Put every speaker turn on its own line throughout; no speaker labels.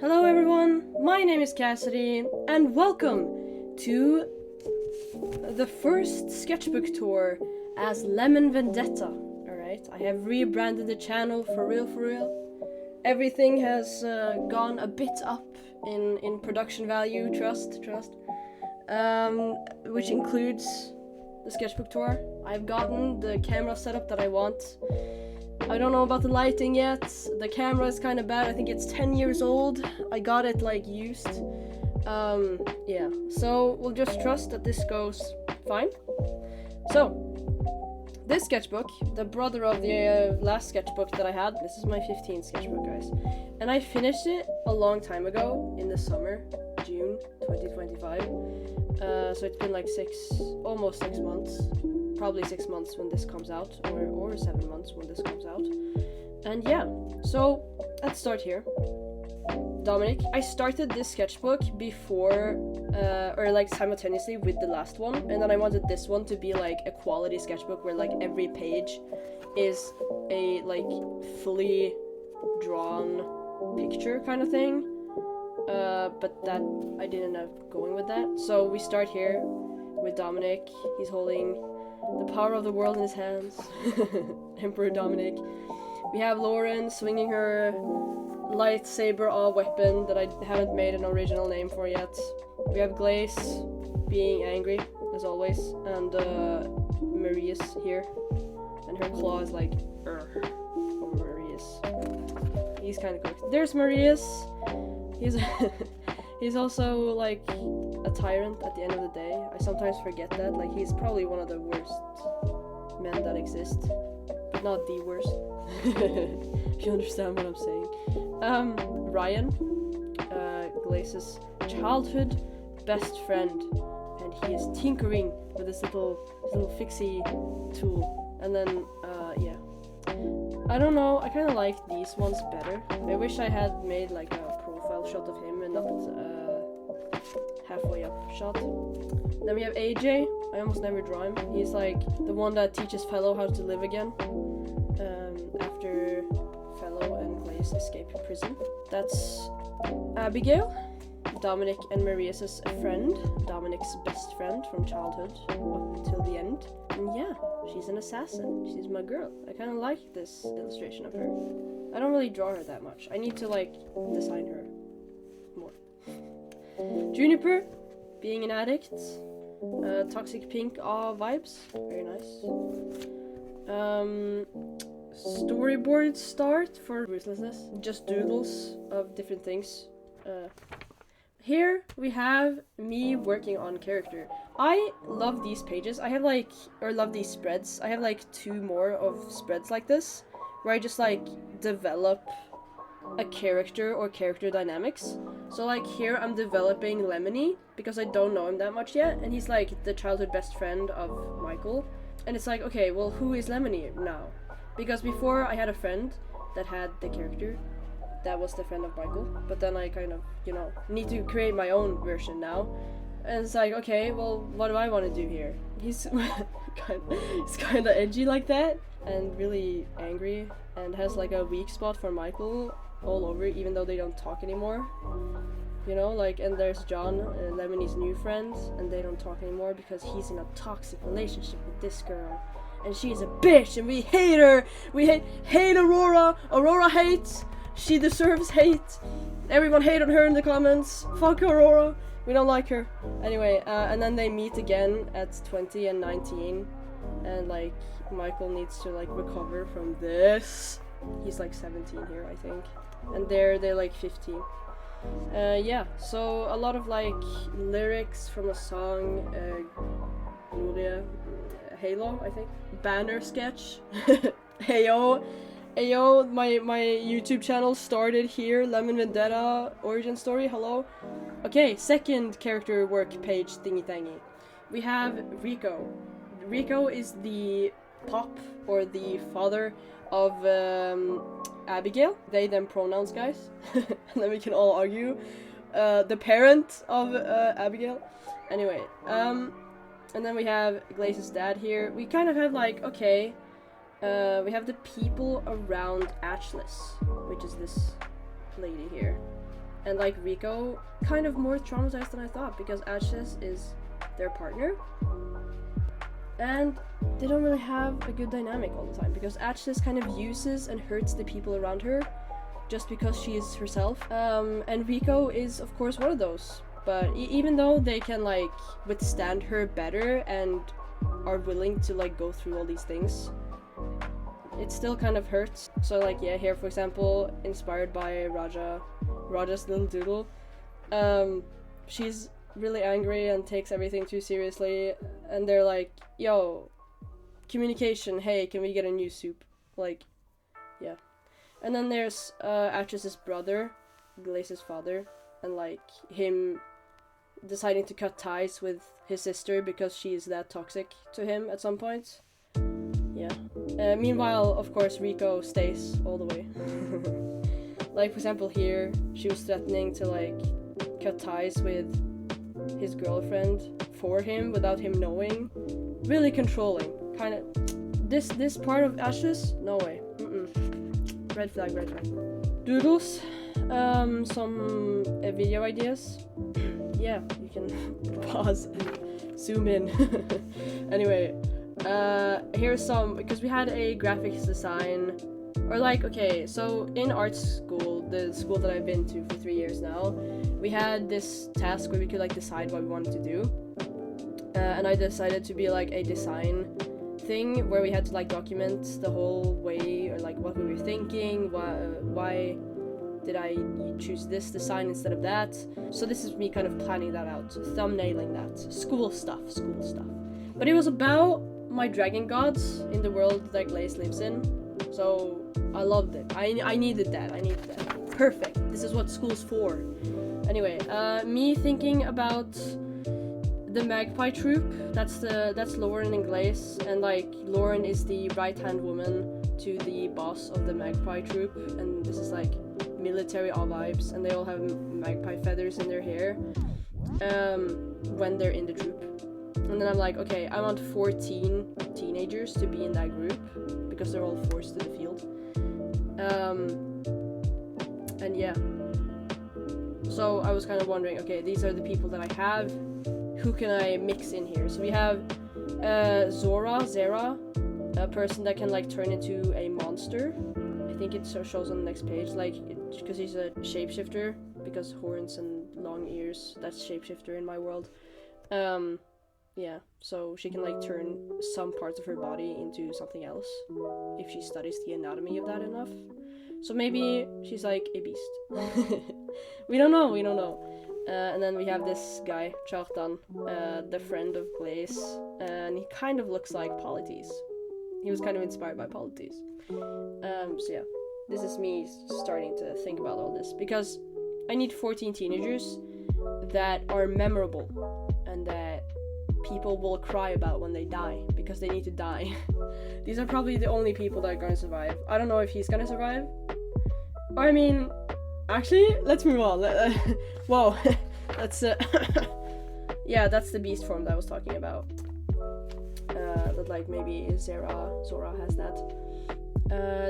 Hello everyone, my name is Cassidy, and welcome to the first sketchbook tour as Lemon Vendetta. Alright, I have rebranded the channel for real. Everything has gone a bit up in production value, trust. Which includes the sketchbook tour. I've gotten the camera setup that I want. I don't know about the lighting yet. The camera is kind of bad. I think it's 10 years old. I got it like used. Yeah. So we'll just trust that this goes fine. So this sketchbook, the brother of the last sketchbook that I had, this is my 15th sketchbook, guys. And I finished it a long time ago in the summer, June 2025. So it's been like almost 6 months. Probably 6 months when this comes out, or 7 months when this comes out. And yeah, so let's start here. Dominic, I started this sketchbook before, or like simultaneously with the last one, and then I wanted this one to be like a quality sketchbook where like every page is a like fully drawn picture kind of thing. But that I didn't end up going with that. So we start here with Dominic. He's holding the power of the world in his hands. Emperor Dominic. We have Lauren swinging her lightsaber weapon that I haven't made an original name for yet. We have Glace being angry, as always, and Marius here. And her claw is like, or Marius. He's kind of cool. There's Marius. He's also like a tyrant at the end of the day. I sometimes forget that. Like, he's probably one of the worst men that exist, but not the worst. If you understand what I'm saying. Ryan, Glace's childhood best friend, and he is tinkering with this little fixie tool. And then yeah, I don't know. I kind of like these ones better. I wish I had made like a profile shot of him and not halfway up shot. Then we have AJ. I almost never draw him. He's like the one that teaches Fellow how to live again after Fellow and Glaze escape prison. That's Abigail, Dominic and Marius's friend, Dominic's best friend from childhood up until the end. And yeah, she's an assassin. She's my girl. I kind of like this illustration of her. I don't really draw her that much. I need to like design her more. Juniper, being an addict. Toxic pink vibes. Very nice. Storyboard start for Ruthlessness. Just doodles of different things. Here we have me working on character. I love these pages. I have like, or love these spreads. I have like 2 more of spreads like this, where I just like develop a character or character dynamics. So like here I'm developing Lemony because I don't know him that much yet, and he's like the childhood best friend of Michael. And it's like, okay, well, who is Lemony now? Because before I had a friend that had the character that was the friend of Michael, but then I kind of, you know, need to create my own version now. And it's like, okay, well, what do I want to do here? He's kind of edgy like that, and really angry, and has like a weak spot for Michael all over, even though they don't talk anymore. You know, like, and there's John, Lemony's new friend, and they don't talk anymore because he's in a toxic relationship with this girl. And she's a bitch, and we hate her! We hate Aurora! Aurora hates! She deserves hate! Everyone hate on her in the comments! Fuck Aurora! We don't like her. Anyway, and then they meet again at 20 and 19, and like, Michael needs to like recover from this. He's like 17 here, I think. And they're like 15. Yeah, so a lot of like lyrics from a song, Gloria, Halo, I think. Banner sketch. Heyo, my YouTube channel started here. Lemon Vendetta origin story. Hello. Okay, second character work page thingy thingy. We have Rico. Rico is the pop or the father of Abigail. They them pronouns, guys. And then we can all argue. The parent of Abigail. Anyway, and then we have Glace's dad here. We kind of have like, okay, we have the people around Atlas, which is this lady here. and like Rico, kind of more traumatized than I thought, because Ashes is their partner, and they don't really have a good dynamic all the time, because Ashes kind of uses and hurts the people around her just because she is herself, and Rico is of course one of those. But even though they can like withstand her better and are willing to like go through all these things, it still kind of hurts. So like, yeah, here for example, inspired by Raja's little doodle, she's really angry and takes everything too seriously, and they're like, yo, communication, hey, can we get a new soup? Like, yeah. And then there's Atris's brother, Glace's father, and like him deciding to cut ties with his sister because she is that toxic to him at some point. Yeah. Meanwhile, of course, Rico stays all the way. Like, for example, here, she was threatening to, like, cut ties with his girlfriend for him without him knowing. Really controlling. Kind of. This part of Ashes? No way. Red flag, red flag. Doodles. Some video ideas. Yeah, you can pause and zoom in. Anyway. Here's some, because we had a graphics design, or like, okay, so in art school, the school that I've been to for 3 years now, we had this task where we could like decide what we wanted to do, and I decided to be like a design thing where we had to like document the whole way, or like what we were thinking, why did I choose this design instead of that. So this is me kind of planning that out, thumbnailing that, school stuff. But it was about my dragon gods in the world that Glaze lives in, so I loved it. I needed that. Perfect. This is what school's for. Anyway, me thinking about the Magpie Troop. That's Lauren and Glaze, and like Lauren is the right-hand woman to the boss of the Magpie Troop, and this is like military all vibes, and they all have magpie feathers in their hair when they're in the troop. And then I'm like, okay, I want 14 teenagers to be in that group because they're all forced to the field. And yeah. So I was kind of wondering, okay, these are the people that I have. Who can I mix in here? So we have Zera, a person that can like turn into a monster. I think it shows on the next page, like, because he's a shapeshifter, because horns and long ears, that's shapeshifter in my world. Yeah, so she can like turn some parts of her body into something else if she studies the anatomy of that enough. So maybe she's like a beast. We don't know. And then we have this guy, Chartan, the friend of Glaze, and he kind of looks like Polites. He was kind of inspired by Polites. So yeah, this is me starting to think about all this, because I need 14 teenagers that are memorable and that people will cry about when they die, because they need to die. These are probably the only people that are gonna survive. I don't know if he's gonna survive. Or I mean, actually, let's move on. Whoa, that's yeah, that's the beast form that I was talking about. That like maybe Zora has that.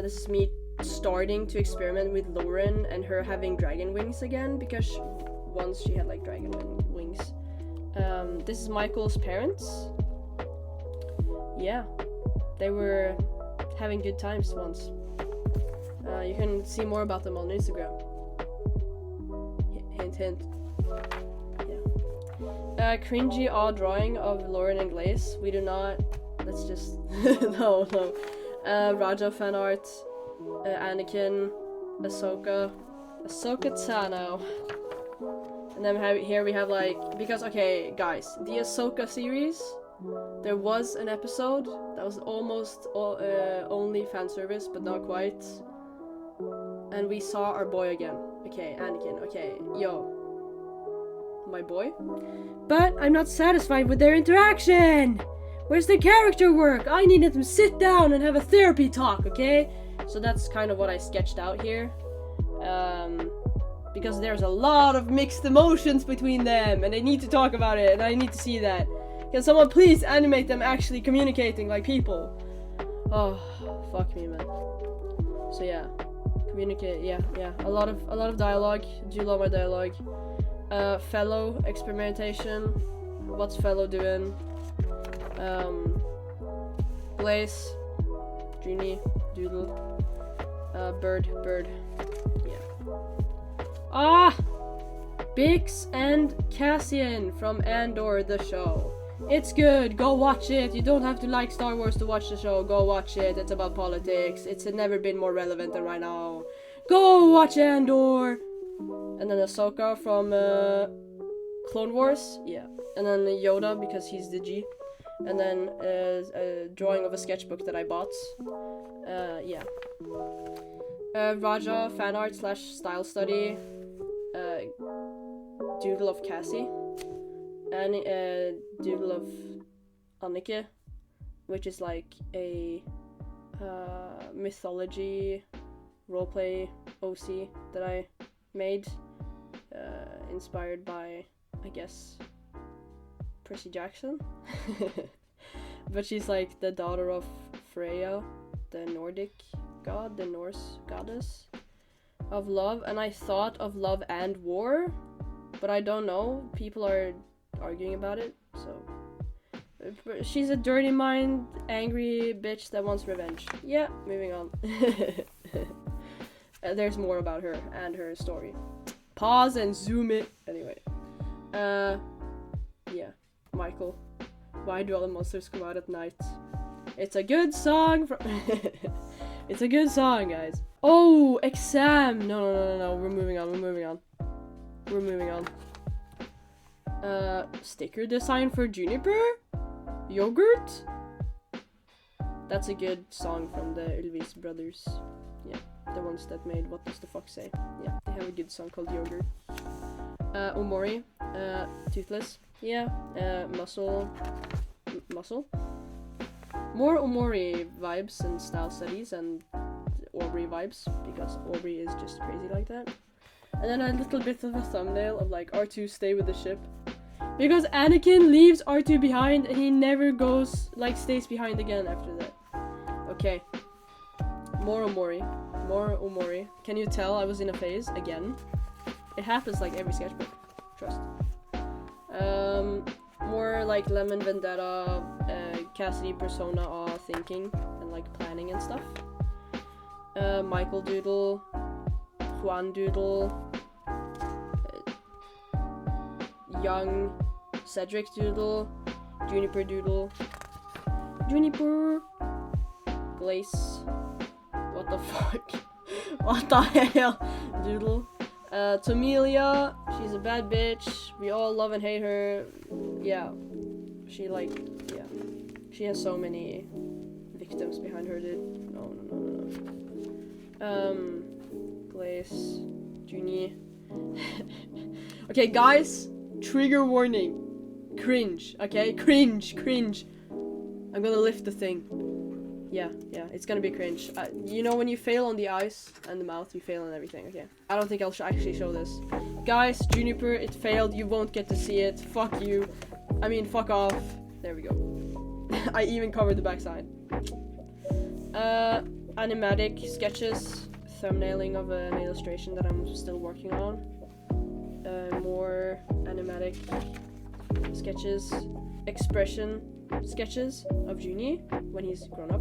This is me starting to experiment with Lauren and her having dragon wings again, because once she had like dragon wings. This is Michael's parents. Yeah, they were having good times once. You can see more about them on Instagram. Hint, hint. Yeah. Cringy awe drawing of Lauren and Glaze. We do not. Let's just no. Raja fan art. Anakin, Ahsoka Tano. And then here we have like, because okay guys, the Ahsoka series, there was an episode that was almost only fan service, but not quite. And we saw our boy again. Okay, Anakin, okay, yo. My boy. But I'm not satisfied with their interaction! Where's the character work? I needed them to sit down and have a therapy talk, okay? So that's kind of what I sketched out here. Because there's a lot of mixed emotions between them, and they need to talk about it, and I need to see that. Can someone please animate them actually communicating like people? Oh, fuck me, man. So yeah. Communicate, yeah. A lot of dialogue. Do love my dialogue. Fellow experimentation. What's Fellow doing? Blaze, Junie, Doodle, Bird, yeah. Ah! Bix and Cassian from Andor the show. It's good, go watch it. You don't have to like Star Wars to watch the show. Go watch it, it's about politics. It's never been more relevant than right now. Go watch Andor! And then Ahsoka from Clone Wars, yeah. And then Yoda because he's the G. And then a drawing of a sketchbook that I bought. Yeah. Raja fan art / style study. Doodle of Cassie. And doodle of Annike, which is like a mythology roleplay OC that I made, inspired by, I guess, Percy Jackson. But she's like the daughter of Freya, the Nordic god, the Norse goddess of love, and I thought of love and war, but I don't know, people are arguing about it, so she's a dirty mind, angry bitch that wants revenge. Yeah, moving on. There's more about her and her story. Pause and zoom it. Anyway, yeah, Michael. Why do all the monsters come out at night? It's a good song from it's a good song, guys. Oh, exam. No. We're moving on. Sticker design for Juniper? Yogurt? That's a good song from the Ylvis brothers. Yeah, the ones that made What Does the Fuck Say? Yeah, they have a good song called Yogurt. Omori, Toothless. Yeah, Muscle. More Omori vibes and style studies and Aubrey vibes, because Aubrey is just crazy like that. And then a little bit of a thumbnail of like R2 stay with the ship. Because Anakin leaves R2 behind and he never stays behind again after that. Okay. More Omori. Can you tell I was in a phase again? It happens like every sketchbook. Trust. More like Lemon Vendetta, Cassidy persona thinking and like planning and stuff. Michael Doodle, Juan Doodle, Young Cedric Doodle, Juniper Doodle, Glace, what the fuck, what the hell, Doodle, Tomelia, she's a bad bitch, we all love and hate her, yeah, she has so many victims behind her, dude, no. Glace, Junie. Okay, guys, trigger warning. Cringe, okay? Cringe. I'm gonna lift the thing. Yeah, it's gonna be cringe. You know when you fail on the eyes and the mouth, you fail on everything, okay? I don't think I'll actually show this. Guys, Juniper, it failed. You won't get to see it. Fuck you. I mean, fuck off. There we go. I even covered the backside. Animatic sketches, thumbnailing of an illustration that I'm still working on. More animatic sketches, expression sketches of Junie when he's grown up,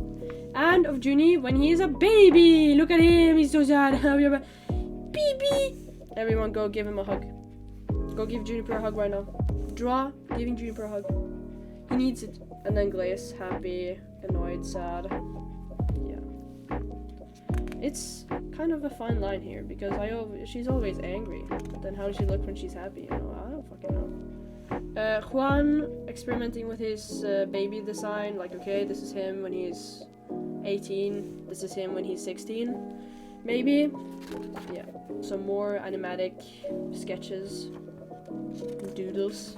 and of Junie when he's a baby. Look at him, he's so sad. Baby. Everyone go give him a hug. Go give Juniper a hug right now. Draw giving Juniper a hug. He needs it. And then Glace, happy, annoyed, sad. Yeah. It's kind of a fine line here because she's always angry. But then how does she look when she's happy? You know, I don't fucking know. Juan experimenting with his baby design. Like, okay, this is him when he's 18. This is him when he's 16. Maybe. Yeah. Some more animatic sketches. Doodles.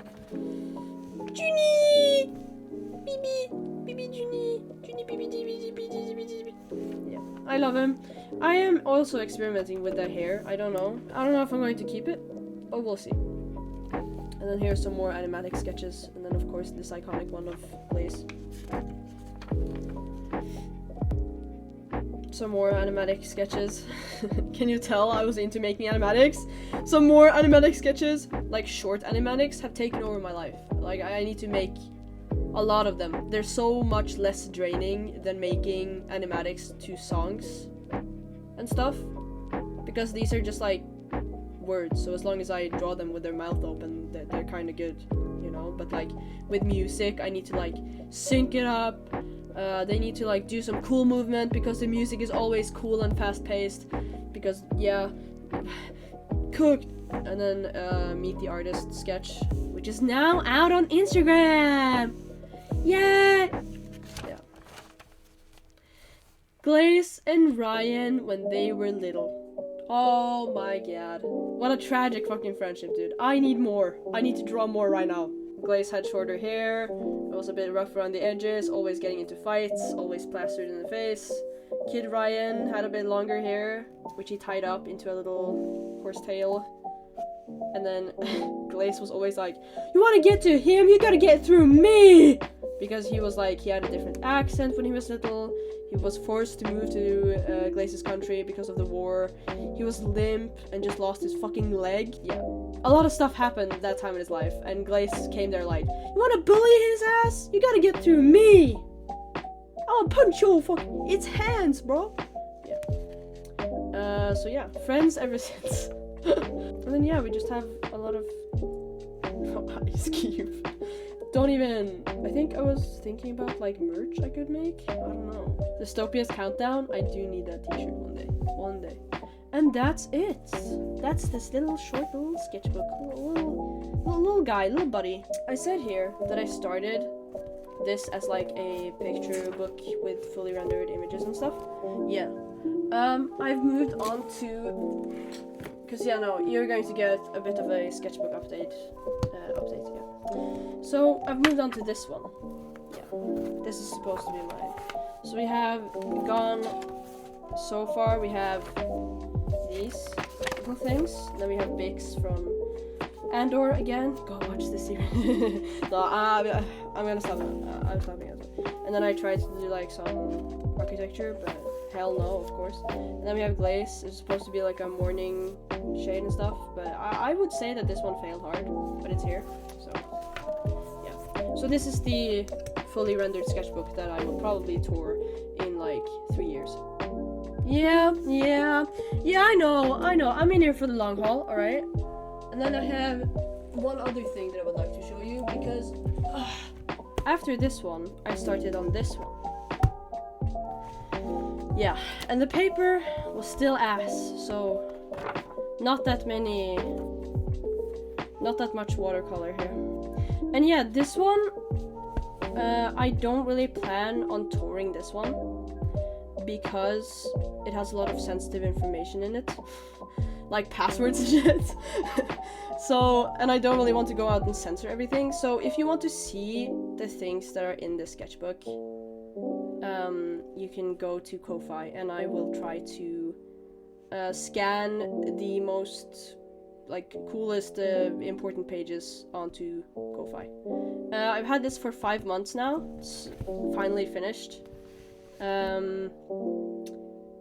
Junie! Baby Junie! Yeah, I love him. I am also experimenting with that hair. I don't know if I'm going to keep it, but we'll see. And then here's some more animatic sketches, and then of course this iconic one of Blaze. some more animatic sketches. Can you tell I was into making animatics? Some more animatic sketches, like short animatics, have taken over my life. Like, I need to make a lot of them. They're so much less draining than making animatics to songs and stuff, because these are just like words, so as long as I draw them with their mouth open, they're kind of good, you know. But like with music, I need to like sync it up. They need to like do some cool movement, because the music is always cool and fast paced, because yeah, cooked. And then meet the artist sketch, which is now out on Instagram. Yay! Yeah. Glaze and Ryan when they were little. Oh my god. What a tragic fucking friendship, dude. I need more. I need to draw more right now. Glaze had shorter hair, was a bit rough around the edges, always getting into fights, always plastered in the face. Kid Ryan had a bit longer hair, which he tied up into a little horse tail. And then Glaze was always like, you want to get to him, you gotta get through me! Because he was like, he had a different accent when he was little. He was forced to move to Glaze's country because of the war. He was limp and just lost his fucking leg. Yeah. A lot of stuff happened that time in his life, and Glaze came there like, you wanna bully his ass? You gotta get through me! I'll punch your fucking its hands, bro! Yeah. So yeah, friends ever since. And then yeah, we just have a lot of Ice Cube. Don't even, I think I was thinking about like merch I could make. I don't know. Dystopia's Countdown, I do need that t-shirt one day. And that's it. That's this little short little sketchbook, little guy, little buddy. I said here that I started this as like a picture book with fully rendered images and stuff. Yeah. I've moved on to, because yeah, no, you're going to get a bit of a sketchbook update, yeah. So I've moved on to this one. Yeah, this is supposed to be mine. So we have gone so far. We have these little things. Then we have Bix from Andor again. Go watch this series. No, I'm gonna stop. I'm stopping it. And then I tried to do like some architecture, but hell no, of course. And then we have Glaze. It's supposed to be like a morning shade and stuff, but I would say that this one failed hard, but it's here. So yeah. So this is the fully rendered sketchbook that I will probably tour in like 3 years. Yeah, I know. I'm in here for the long haul, alright? And then I have one other thing that I would like to show you, because after this one, I started on this one. Yeah, and the paper was still ass, so not that much watercolor here. And yeah, this one, I don't really plan on touring this one, because it has a lot of sensitive information in it, like passwords and shit. So, and I don't really want to go out and censor everything. So if you want to see the things that are in the sketchbook, you can go to Ko-Fi, and I will try to scan the most like coolest important pages onto Ko-Fi. I've had this for 5 months now. It's finally finished.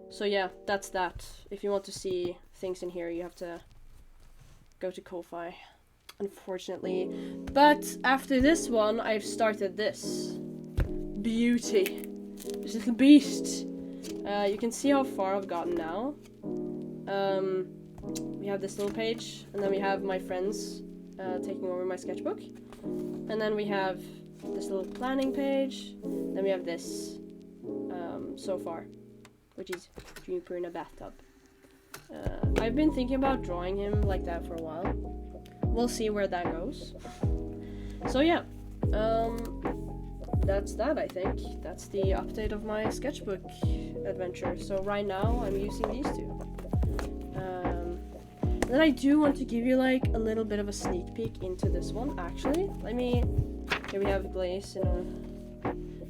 So yeah, that's that. If you want to see things in here, you have to go to Ko-Fi, unfortunately. But after this one, I've started this beauty, this little beast. You can see how far I've gotten now. We have this little page, and then we have my friends taking over my sketchbook, and then we have this little planning page, then we have this so far, which is Juniper in a bathtub. I've been thinking about drawing him like that for a while. We'll see where that goes. So yeah, that's that, I think. That's the update of my sketchbook adventure. So right now I'm using these two. Then I do want to give you like a little bit of a sneak peek into this one, actually. Here we have Glaze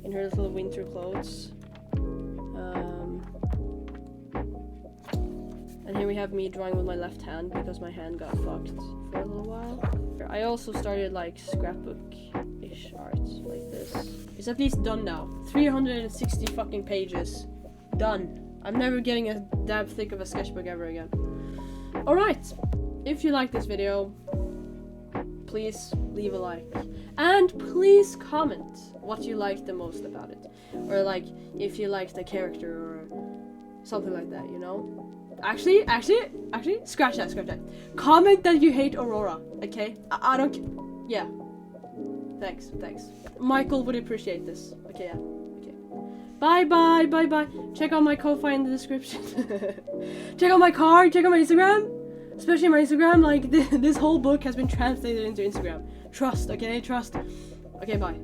in her little winter clothes. And here we have me drawing with my left hand, because my hand got fucked for a little while. I also started like scrapbook-ish art like this. It's at least done now. 360 fucking pages. Done. I'm never getting a dab thick of a sketchbook ever again. Alright, if you like this video, please leave a like. And please comment what you like the most about it. Or like, if you like the character or something like that, you know? Actually, scratch that. Comment that you hate Aurora, okay? I don't yeah. Thanks. Michael would appreciate this. Okay, yeah. Okay. Bye. Check out my Ko-Fi in the description. Check out my card, check out my Instagram. Especially my Instagram, like, this whole book has been translated into Instagram. Trust, okay? Trust. Okay, bye.